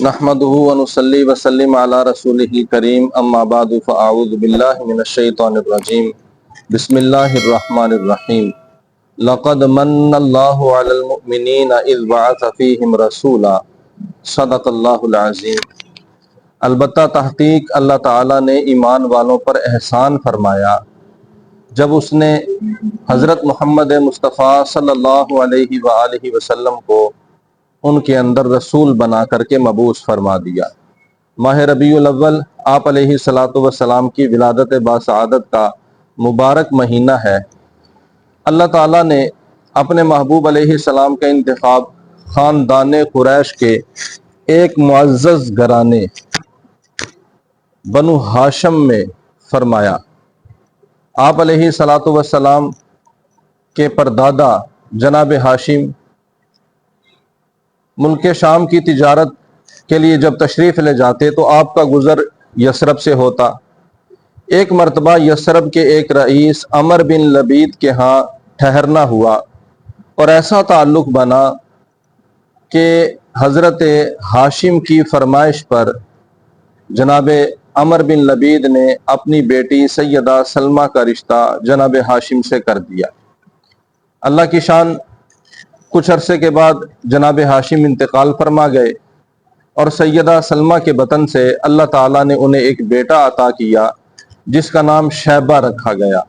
نحمده ونصلي وسلم على رسوله الكريم اما بعد فاعوذ بالله من الشيطان الرجيم بسم الله الرحمن الرحيم لقد من الله على المؤمنين اذ بعث فيهم رسولا صدق اللہ العظیم۔ البتہ تحقیق اللہ تعالیٰ نے ایمان والوں پر احسان فرمایا جب اس نے حضرت محمد مصطفیٰ صلی اللہ علیہ وآلہ وسلم کو ان کے اندر رسول بنا کر کے مبعوث فرما دیا۔ ماہ ربیع الاول آپ علیہ الصلاۃ والسلام کی ولادت باسعادت کا مبارک مہینہ ہے۔ اللہ تعالیٰ نے اپنے محبوب علیہ السلام کا انتخاب خاندان قریش کے ایک معزز گھرانے بنو ہاشم میں فرمایا۔ آپ علیہ الصلاۃ والسلام کے پردادا جناب ہاشم ملک شام کی تجارت کے لیے جب تشریف لے جاتے تو آپ کا گزر یثرب سے ہوتا۔ ایک مرتبہ یثرب کے ایک رئیس عمر بن لبید کے ہاں ٹھہرنا ہوا اور ایسا تعلق بنا کہ حضرت ہاشم کی فرمائش پر جناب عمر بن لبید نے اپنی بیٹی سیدہ سلمہ کا رشتہ جناب ہاشم سے کر دیا۔ اللہ کی شان، کچھ عرصے کے بعد جناب ہاشم انتقال فرما گئے اور سیدہ سلمہ کے بطن سے اللہ تعالیٰ نے انہیں ایک بیٹا عطا کیا جس کا نام شیبہ رکھا گیا،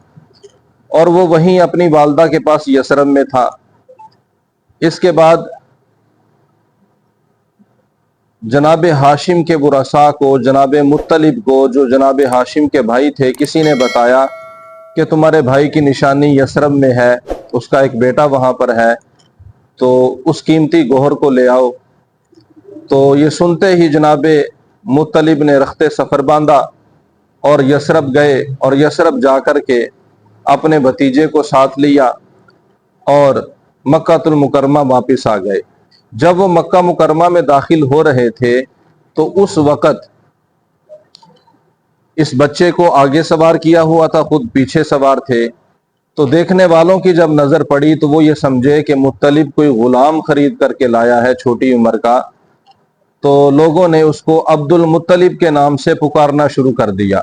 اور وہ وہیں اپنی والدہ کے پاس یثرب میں تھا۔ اس کے بعد جناب ہاشم کے ورثاء کو، جناب مطلب کو، جو جناب ہاشم کے بھائی تھے، کسی نے بتایا کہ تمہارے بھائی کی نشانی یثرب میں ہے، اس کا ایک بیٹا وہاں پر ہے، تو اس قیمتی گوہر کو لے آؤ۔ تو یہ سنتے ہی جناب مطلب نے رخت سفر باندھا اور یثرب گئے، اور یثرب جا کر کے اپنے بھتیجے کو ساتھ لیا اور مکہ المکرمہ واپس آ گئے۔ جب وہ مکہ مکرمہ میں داخل ہو رہے تھے تو اس وقت اس بچے کو آگے سوار کیا ہوا تھا، خود پیچھے سوار تھے۔ تو دیکھنے والوں کی جب نظر پڑی تو وہ یہ سمجھے کہ مطلب کوئی غلام خرید کر کے لایا ہے چھوٹی عمر کا، تو لوگوں نے اس کو عبد المطلب کے نام سے پکارنا شروع کر دیا،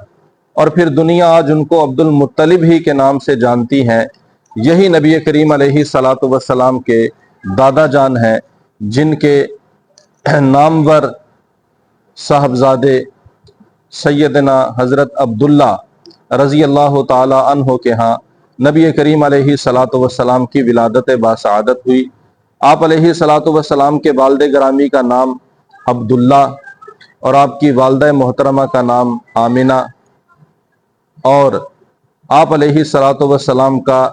اور پھر دنیا آج ان کو عبد المطلب ہی کے نام سے جانتی ہے۔ یہی نبی کریم علیہ الصلاۃ والسلام کے دادا جان ہیں، جن کے نامور صاحبزادے سیدنا حضرت عبداللہ رضی اللہ تعالی عنہ کے ہاں نبی کریم علیہ الصلاۃ والسلام کی ولادت باسعادت ہوئی۔ آپ علیہ الصلاۃ والسلام کے والد گرامی کا نام عبداللہ اور آپ کی والدہ محترمہ کا نام آمنہ، اور آپ علیہ الصلاۃ والسلام کا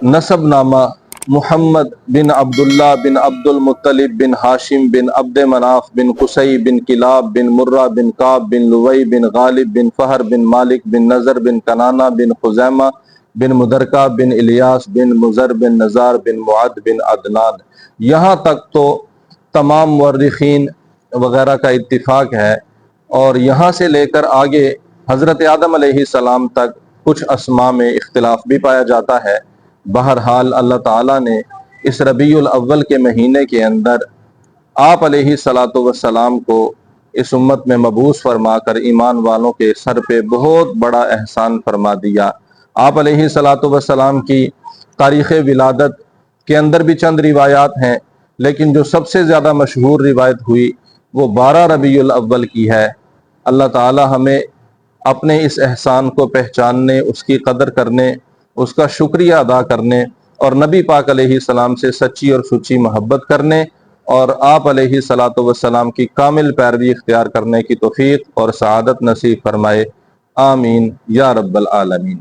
نسب نامہ محمد بن عبداللہ بن عبد المطلب بن ہاشم بن عبد مناف بن قصی بن کلاب بن مرہ بن کعب بن لوی بن غالب بن فہر بن مالک بن نضر بن کنانہ بن خزیمہ بن مدرکہ بن الیاس بن مضر بن نزار بن معد بن عدنان، یہاں تک تو تمام مورخین وغیرہ کا اتفاق ہے، اور یہاں سے لے کر آگے حضرت آدم علیہ السلام تک کچھ اسماء میں اختلاف بھی پایا جاتا ہے۔ بہرحال اللہ تعالیٰ نے اس ربیع الاول کے مہینے کے اندر آپ علیہ الصلاۃ والسلام کو اس امت میں مبعوث فرما کر ایمان والوں کے سر پہ بہت بڑا احسان فرما دیا۔ آپ علیہ الصلاۃ والسلام کی تاریخ ولادت کے اندر بھی چند روایات ہیں، لیکن جو سب سے زیادہ مشہور روایت ہوئی وہ 12 ربیع الاول کی ہے۔ اللہ تعالی ہمیں اپنے اس احسان کو پہچاننے، اس کی قدر کرنے، اس کا شکریہ ادا کرنے، اور نبی پاک علیہ السلام سے سچی اور سچی محبت کرنے، اور آپ علیہ الصلاۃ والسلام کی کامل پیروی اختیار کرنے کی توفیق اور سعادت نصیب فرمائے۔ آمین یا رب العالمین۔